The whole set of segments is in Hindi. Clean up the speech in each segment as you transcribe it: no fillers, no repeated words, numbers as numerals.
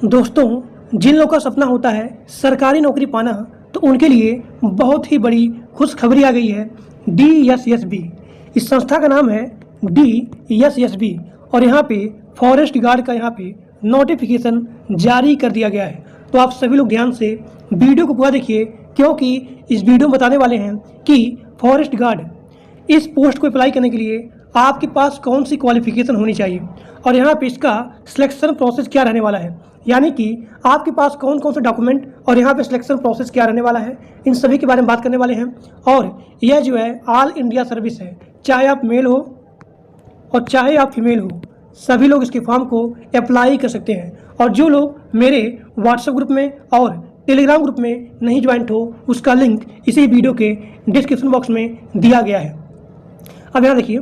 दोस्तों, जिन लोगों का सपना होता है सरकारी नौकरी पाना, तो उनके लिए बहुत ही बड़ी खुशखबरी आ गई है। DSSB, इस संस्था का नाम है DSSB और यहाँ पे फॉरेस्ट गार्ड का यहाँ पे नोटिफिकेशन जारी कर दिया गया है। तो आप सभी लोग ध्यान से वीडियो को पूरा देखिए, क्योंकि इस वीडियो में बताने वाले हैं कि फॉरेस्ट गार्ड इस पोस्ट को अप्लाई करने के लिए आपके पास कौन सी क्वालिफिकेशन होनी चाहिए और यहाँ पे इसका सिलेक्शन प्रोसेस क्या रहने वाला है, यानी कि आपके पास कौन कौन से डॉक्यूमेंट और यहाँ पे सिलेक्शन प्रोसेस क्या रहने वाला है, इन सभी के बारे में बात करने वाले हैं। और यह जो है ऑल इंडिया सर्विस है, चाहे आप मेल हो और चाहे आप फीमेल हो, सभी लोग इसके फॉर्म को अप्लाई कर सकते हैं। और जो लोग मेरे व्हाट्सएप ग्रुप में और टेलीग्राम ग्रुप में नहीं ज्वाइंट हो, उसका लिंक इसी वीडियो के डिस्क्रिप्शन बॉक्स में दिया गया है। अब यहाँ देखिए,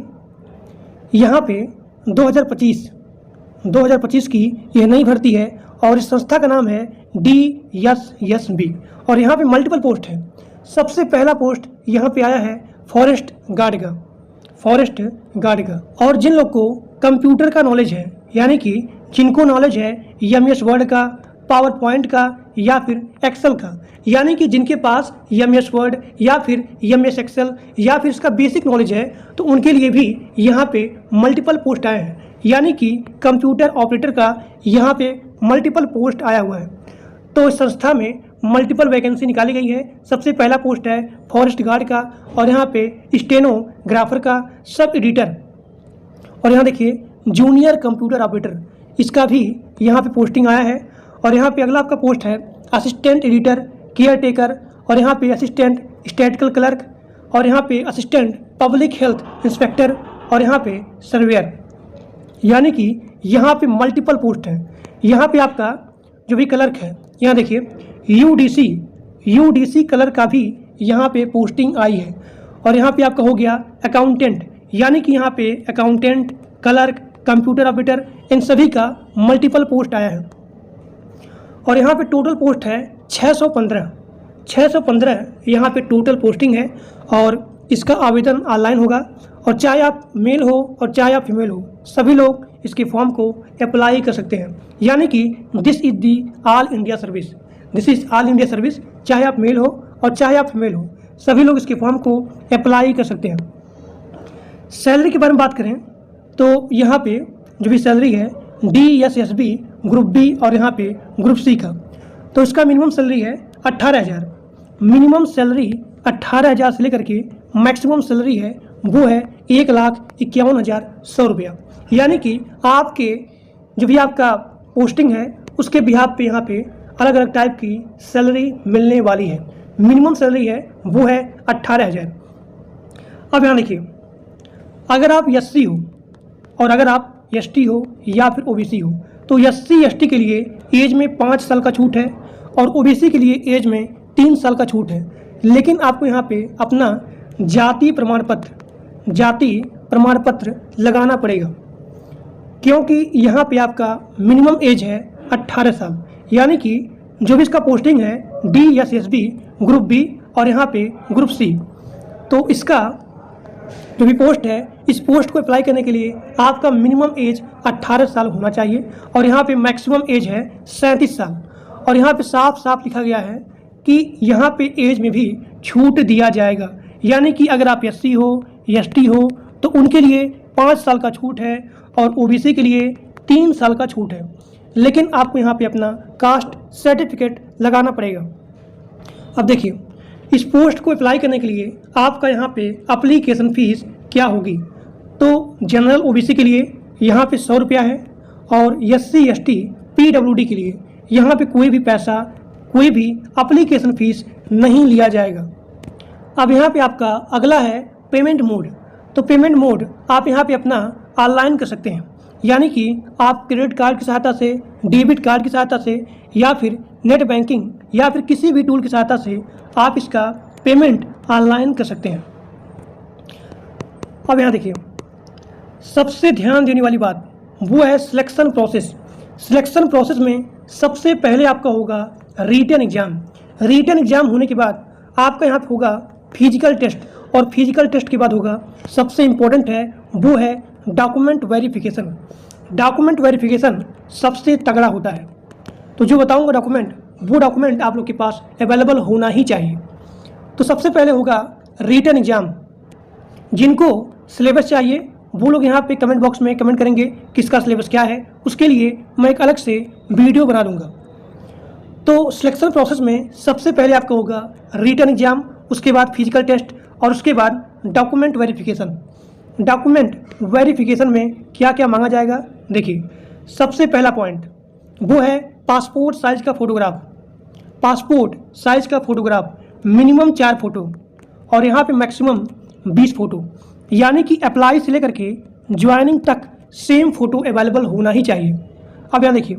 यहाँ पे 2025 की यह नई भर्ती है और इस संस्था का नाम है DSSB और यहाँ पे मल्टीपल पोस्ट है। सबसे पहला पोस्ट यहाँ पे आया है फॉरेस्ट गार्ड का। और जिन लोग को कंप्यूटर का नॉलेज है, यानी कि जिनको नॉलेज है MS वर्ड का, पावर पॉइंट का या फिर एक्सेल का, यानी कि जिनके पास MS वर्ड या फिर MS एक्सेल या फिर इसका बेसिक नॉलेज है, तो उनके लिए भी यहाँ पे मल्टीपल पोस्ट आए हैं। यानी कि कंप्यूटर ऑपरेटर का यहाँ पे मल्टीपल पोस्ट आया हुआ है। तो इस संस्था में मल्टीपल वैकेंसी निकाली गई है। सबसे पहला पोस्ट है फॉरेस्ट गार्ड का और यहाँ पे स्टेनोग्राफर का, सब एडिटर और यहाँ देखिए जूनियर कंप्यूटर ऑपरेटर, इसका भी यहाँ पे पोस्टिंग आया है। और यहाँ पे अगला आपका पोस्ट है असिस्टेंट एडिटर, केयर टेकर और यहाँ पे असिस्टेंट स्टैटिकल क्लर्क और यहाँ पे असिस्टेंट पब्लिक हेल्थ इंस्पेक्टर और यहाँ पे सर्वेयर, यानी कि यहाँ पे मल्टीपल पोस्ट है। यहाँ पे आपका जो भी क्लर्क है, यहाँ देखिए UDC क्लर्क का भी यहाँ पे पोस्टिंग आई है। और यहाँ पे आपका हो गया अकाउंटेंट, यानी कि यहाँ पे अकाउंटेंट, क्लर्क, कंप्यूटर ऑपरेटर, इन सभी का मल्टीपल पोस्ट आया है। और यहाँ पे टोटल पोस्ट है 615 यहाँ पे टोटल पोस्टिंग है और इसका आवेदन ऑनलाइन होगा। और चाहे आप मेल हो और चाहे आप फीमेल हो, सभी लोग इसके फॉर्म को अप्लाई कर सकते हैं। यानी कि this is all India service, चाहे आप मेल हो और चाहे आप फीमेल हो, सभी लोग इसके फॉर्म को अप्लाई कर सकते हैं। सैलरी के बारे में बात करें तो यहाँ पे जो भी सैलरी है DSSB ग्रुप B और यहाँ पे ग्रुप C का, तो इसका मिनिमम सैलरी है 18,000। मिनिमम सैलरी 18,000 से लेकर के मैक्सिमम सैलरी है वो है 1,51,100 रुपया। यानी कि आपके जो भी आपका पोस्टिंग है उसके बिहाफ पे यहाँ पे अलग अलग टाइप की सैलरी मिलने वाली है। मिनिमम सैलरी है वो है 18,000। अब यहाँ देखिए, अगर आप SC हो और अगर आप ST हो या फिर OBC हो, तो SC ST के लिए एज में 5 साल का छूट है और OBC के लिए एज में 3 साल का छूट है। लेकिन आपको यहाँ पे अपना जाति प्रमाण पत्र लगाना पड़ेगा, क्योंकि यहाँ पे आपका मिनिमम एज है 18 साल। यानी कि जो भी इसका पोस्टिंग है DSSB ग्रुप B और यहाँ पे ग्रुप C, तो इसका जो भी पोस्ट है, इस पोस्ट को अप्लाई करने के लिए आपका मिनिमम एज 18 साल होना चाहिए और यहाँ पे मैक्सिमम एज है 37 साल। और यहाँ पे साफ साफ लिखा गया है कि यहाँ पे एज में भी छूट दिया जाएगा। यानी कि अगर आप SC हो, ST हो, तो उनके लिए 5 साल का छूट है और OBC के लिए 3 साल का छूट है। लेकिन आपको यहाँ पे अपना कास्ट सर्टिफिकेट लगाना पड़ेगा। अब देखिए, इस पोस्ट को अप्लाई करने के लिए आपका यहाँ पे एप्लीकेशन फ़ीस क्या होगी। तो जनरल OBC के लिए यहाँ पे 100 रुपया है और SC ST PWD के लिए यहाँ पे कोई भी पैसा, कोई भी एप्लीकेशन फ़ीस नहीं लिया जाएगा। अब यहाँ पे आपका अगला है पेमेंट मोड। तो पेमेंट मोड आप यहाँ पे अपना ऑनलाइन कर सकते हैं, यानी कि आप क्रेडिट कार्ड की सहायता से, डेबिट कार्ड की सहायता से या फिर नेट बैंकिंग या फिर किसी भी टूल की सहायता से आप इसका पेमेंट ऑनलाइन कर सकते हैं। अब यहाँ देखिए, सबसे ध्यान देने वाली बात वो है सिलेक्शन प्रोसेस। सिलेक्शन प्रोसेस में सबसे पहले आपका होगा रिटन एग्ज़ाम। रिटन एग्ज़ाम होने के बाद आपका यहाँ पे होगा फिजिकल टेस्ट और फिजिकल टेस्ट के बाद होगा, सबसे इम्पोर्टेंट है वो है डॉक्यूमेंट वेरिफिकेशन। डॉक्यूमेंट वेरिफिकेशन सबसे तगड़ा होता है। तो जो बताऊंगा डॉक्यूमेंट, वो डॉक्यूमेंट आप लोग के पास अवेलेबल होना ही चाहिए। तो सबसे पहले होगा रिटन एग्जाम। जिनको सिलेबस चाहिए वो लोग यहाँ पे कमेंट बॉक्स में कमेंट करेंगे किसका सिलेबस क्या है, उसके लिए मैं एक अलग से वीडियो बना दूंगा। तो सिलेक्शन प्रोसेस में सबसे पहले आपका होगा रिटन एग्जाम, उसके बाद फिजिकल टेस्ट और उसके बाद डॉक्यूमेंट वेरिफिकेशन। डॉक्यूमेंट वेरिफिकेशन में क्या क्या मांगा जाएगा, देखिए सबसे पहला पॉइंट वो है पासपोर्ट साइज का फोटोग्राफ। पासपोर्ट साइज का फोटोग्राफ मिनिमम 4 फोटो और यहाँ पे मैक्सिमम 20 फोटो, यानी कि अप्लाई से लेकर के ज्वाइनिंग तक सेम फोटो अवेलेबल होना ही चाहिए। अब यहाँ देखिए,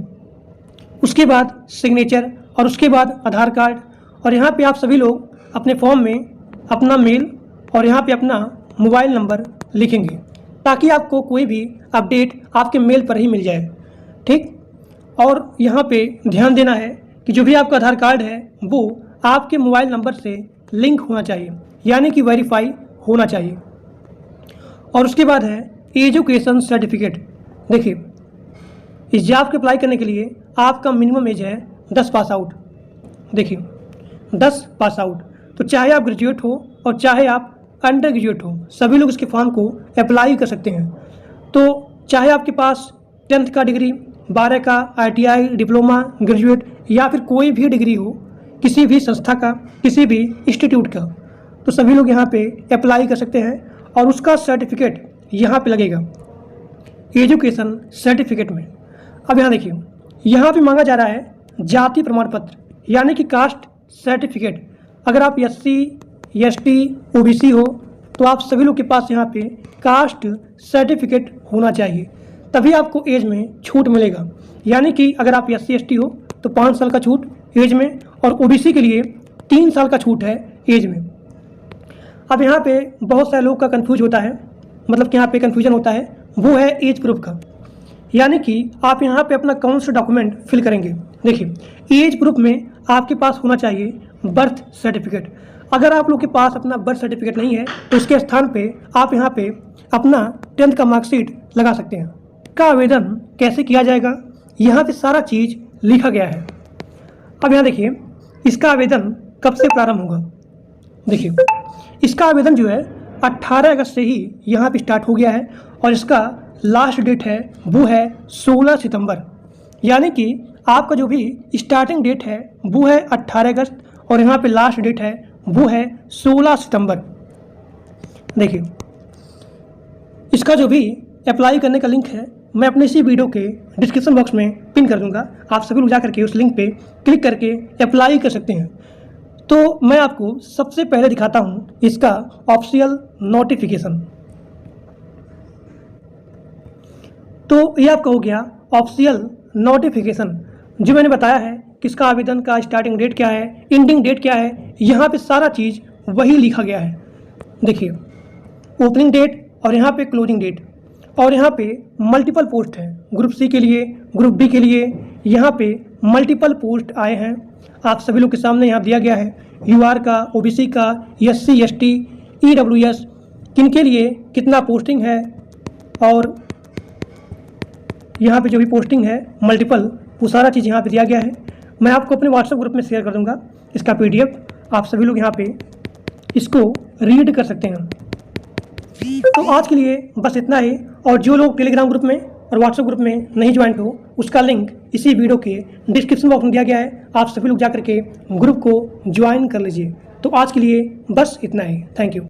उसके बाद सिग्नेचर और उसके बाद आधार कार्ड, और यहाँ पे आप सभी लोग अपने फॉर्म में अपना मेल और यहाँ पे अपना मोबाइल नंबर लिखेंगे ताकि आपको कोई भी अपडेट आपके मेल पर ही मिल जाए, ठीक। और यहाँ पे ध्यान देना है कि जो भी आपका आधार कार्ड है वो आपके मोबाइल नंबर से लिंक होना चाहिए, यानी कि वेरीफाई होना चाहिए। और उसके बाद है एजुकेशन सर्टिफिकेट। देखिए इस जॉब के अप्लाई करने के लिए आपका मिनिमम एज है 10 पास आउट। देखिए 10 पास आउट, तो चाहे आप ग्रेजुएट हो और चाहे आप अंडर ग्रेजुएट हो, सभी लोग इसके फॉर्म को अप्लाई कर सकते हैं। तो चाहे आपके पास 10th का डिग्री, 12 का ITI, डिप्लोमा, ग्रेजुएट या फिर कोई भी डिग्री हो किसी भी संस्था का, किसी भी इंस्टीट्यूट का, तो सभी लोग यहाँ पे अप्लाई कर सकते हैं और उसका सर्टिफिकेट यहाँ पे लगेगा एजुकेशन सर्टिफिकेट में। अब यहाँ देखिए, यहाँ पे मांगा जा रहा है जाति प्रमाण पत्र, यानी कि कास्ट सर्टिफिकेट। अगर आप SC, ST, OBC हो तो आप सभी लोग के पास यहाँ पे कास्ट सर्टिफिकेट होना चाहिए, तभी आपको एज में छूट मिलेगा। यानी कि अगर आप SC, ST हो तो 5 साल का छूट एज में, और OBC के लिए 3 साल का छूट है एज में। अब यहाँ पे बहुत सारे लोग का कंफ्यूज होता है, मतलब कि यहाँ पे कन्फ्यूजन होता है, वो है एज प्रूफ का। यानी कि आप यहाँ पे अपना कौन सा डॉक्यूमेंट फिल करेंगे। देखिए एज प्रूफ में आपके पास होना चाहिए बर्थ सर्टिफिकेट। अगर आप लोग के पास अपना बर्थ सर्टिफिकेट नहीं है तो उसके स्थान पे आप यहाँ पे अपना 10th का मार्कशीट लगा सकते हैं। का आवेदन कैसे किया जाएगा, यहाँ पे सारा चीज़ लिखा गया है। अब यहाँ देखिए इसका आवेदन कब से प्रारंभ होगा। देखिए इसका आवेदन जो है 18 अगस्त से ही यहाँ पे स्टार्ट हो गया है और इसका लास्ट डेट है वो है 16 सितंबर। यानी कि आपका जो भी स्टार्टिंग डेट है वो है 18 अगस्त और यहाँ पे लास्ट डेट है वो है 16 सितंबर। देखिए इसका जो भी अप्लाई करने का लिंक है मैं अपने इसी वीडियो के डिस्क्रिप्शन बॉक्स में पिन कर दूंगा, आप सभी लोग जा करके उस लिंक पे क्लिक करके अप्लाई कर सकते हैं। तो मैं आपको सबसे पहले दिखाता हूँ इसका ऑफिशियल नोटिफिकेशन। तो ये आपका हो गया ऑफिशियल नोटिफिकेशन, जो मैंने बताया है किसका आवेदन का स्टार्टिंग डेट क्या है, एंडिंग डेट क्या है, यहाँ पे सारा चीज़ वही लिखा गया है। देखिए ओपनिंग डेट और यहाँ पे क्लोजिंग डेट, और यहाँ पे मल्टीपल पोस्ट हैं, ग्रुप सी के लिए, ग्रुप बी के लिए, यहाँ पे मल्टीपल पोस्ट आए हैं। आप सभी लोग के सामने यहाँ दिया गया है UR का, OBC का, SC, ST, EWS किन के लिए कितना पोस्टिंग है, और यहाँ पे जो भी पोस्टिंग है मल्टीपल, वो सारा चीज़ यहाँ पे दिया गया है। मैं आपको अपने व्हाट्सएप ग्रुप में शेयर कर दूँगा इसका PDF, आप सभी लोग यहाँ पे इसको रीड कर सकते हैं। तो आज के लिए बस इतना ही, और जो लोग टेलीग्राम ग्रुप में और व्हाट्सएप ग्रुप में नहीं ज्वाइन हो उसका लिंक इसी वीडियो के डिस्क्रिप्शन बॉक्स में दिया गया है, आप सभी लोग जा करके ग्रुप को ज्वाइन कर लीजिए। तो आज के लिए बस इतना ही, थैंक यू।